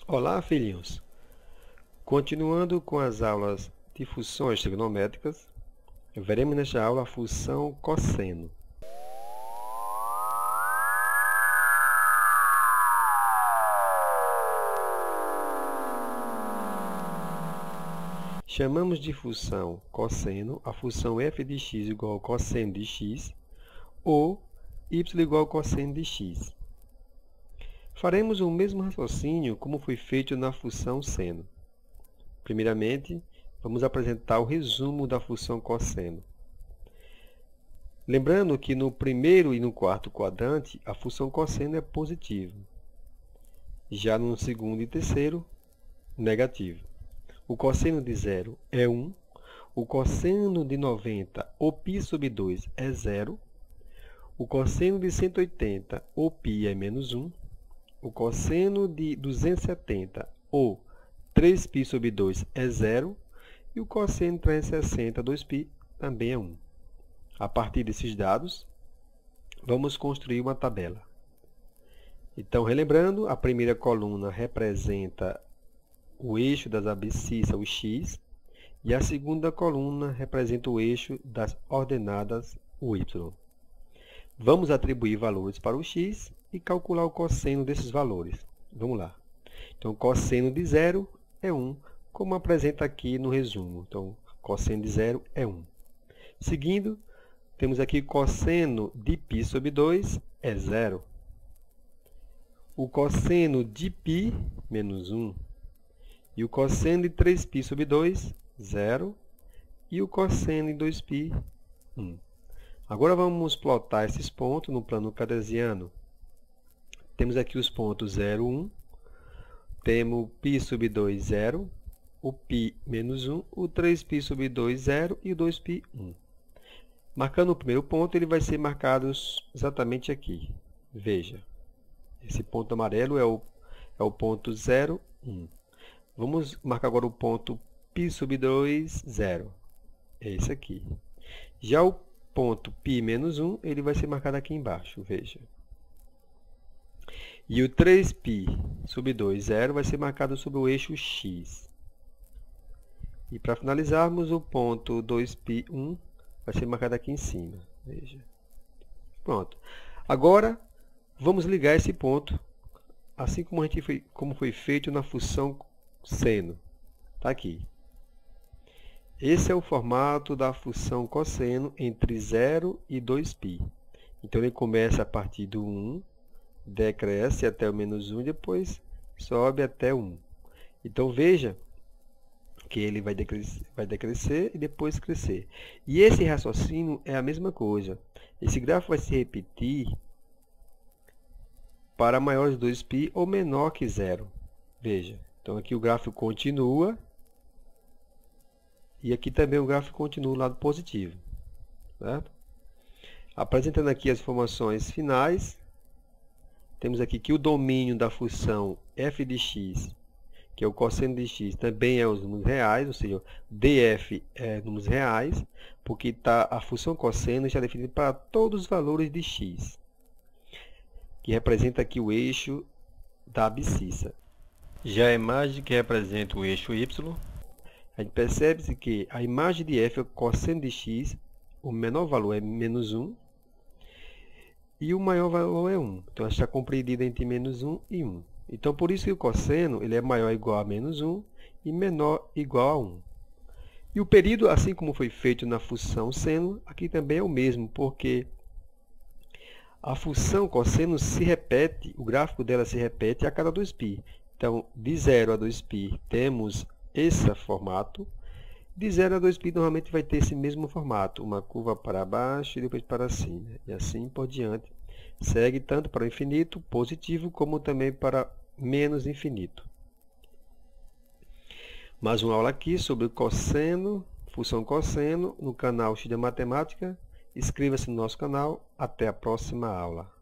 Olá, filhinhos! Continuando com as aulas de funções trigonométricas, veremos nesta aula a função cosseno. Chamamos de função cosseno a função f de x igual ao cosseno de x ou y igual ao cosseno de x. Faremos o mesmo raciocínio como foi feito na função seno. Primeiramente, vamos apresentar o resumo da função cosseno. Lembrando que no primeiro e no quarto quadrante, a função cosseno é positiva. Já no segundo e terceiro, negativo. O cosseno de 0 é 1. O cosseno de 90, ou π sobre 2, é 0. O cosseno de 180, ou π, é menos 1. O cosseno de 270, ou 3π sobre 2, é 0. E o cosseno de 360, 2π, também é 1. A partir desses dados, vamos construir uma tabela. Então, relembrando, a primeira coluna representa o eixo das abscissas, o x, e a segunda coluna representa o eixo das ordenadas, o y. Vamos atribuir valores para o x e calcular o cosseno desses valores. Vamos lá. Então, o cosseno de 0 é 1, como apresenta aqui no resumo. Então, cosseno de 0 é 1. Seguindo, temos aqui cosseno de π sobre 2 é 0. O cosseno de π, menos 1. E o cosseno de 3π sobre 2, 0. E o cosseno de 2π, 1. Agora vamos plotar esses pontos no plano cartesiano. Temos aqui os pontos 0, 1. Temos π sobre 2, 0. O π, menos 1. O 3π sobre 2, 0. E o 2π, 1. Marcando o primeiro ponto, ele vai ser marcado exatamente aqui. Veja, esse ponto amarelo é o ponto 0, 1. Vamos marcar agora o ponto π sobre 2, 0. É esse aqui. Já o ponto π menos 1, ele vai ser marcado aqui embaixo, veja. E o 3π sobre 2, 0, vai ser marcado sobre o eixo x. E para finalizarmos, o ponto 2π, 1, vai ser marcado aqui em cima, veja. Pronto. Agora, vamos ligar esse ponto, assim como foi feito na função seno. Está aqui. Esse é o formato da função cosseno entre 0 e 2π. Então, ele começa a partir do 1, decresce até o menos 1, e depois sobe até 1. Então, veja que ele vai decrescer e depois crescer. E esse raciocínio é a mesma coisa. Esse gráfico vai se repetir para maior de 2π ou menor que 0. Veja. Então, aqui o gráfico continua. E aqui também o gráfico continua no lado positivo. Certo? Apresentando aqui as informações finais. Temos aqui que o domínio da função f de x, que é o cosseno de x, também é os números reais, ou seja, df é números reais, porque a função cosseno está definida para todos os valores de x, que representa aqui o eixo da abscissa. Já a imagem que representa o eixo y, a gente percebe que a imagem de f é o cosseno de x, o menor valor é menos 1, e o maior valor é 1. Então, ela está compreendida entre menos 1 e 1. Então, por isso que o cosseno ele é maior ou igual a menos 1 e menor ou igual a 1. E o período, assim como foi feito na função seno, aqui também é o mesmo, porque a função cosseno se repete, o gráfico dela se repete a cada 2π. Então, de 0 a 2π temos esse formato. De 0 a 2π normalmente vai ter esse mesmo formato, uma curva para baixo e depois para cima, e assim por diante. Segue tanto para o infinito, positivo, como também para menos infinito. Mais uma aula aqui sobre o cosseno, função cosseno, no canal X da Matemática. Inscreva-se no nosso canal. Até a próxima aula.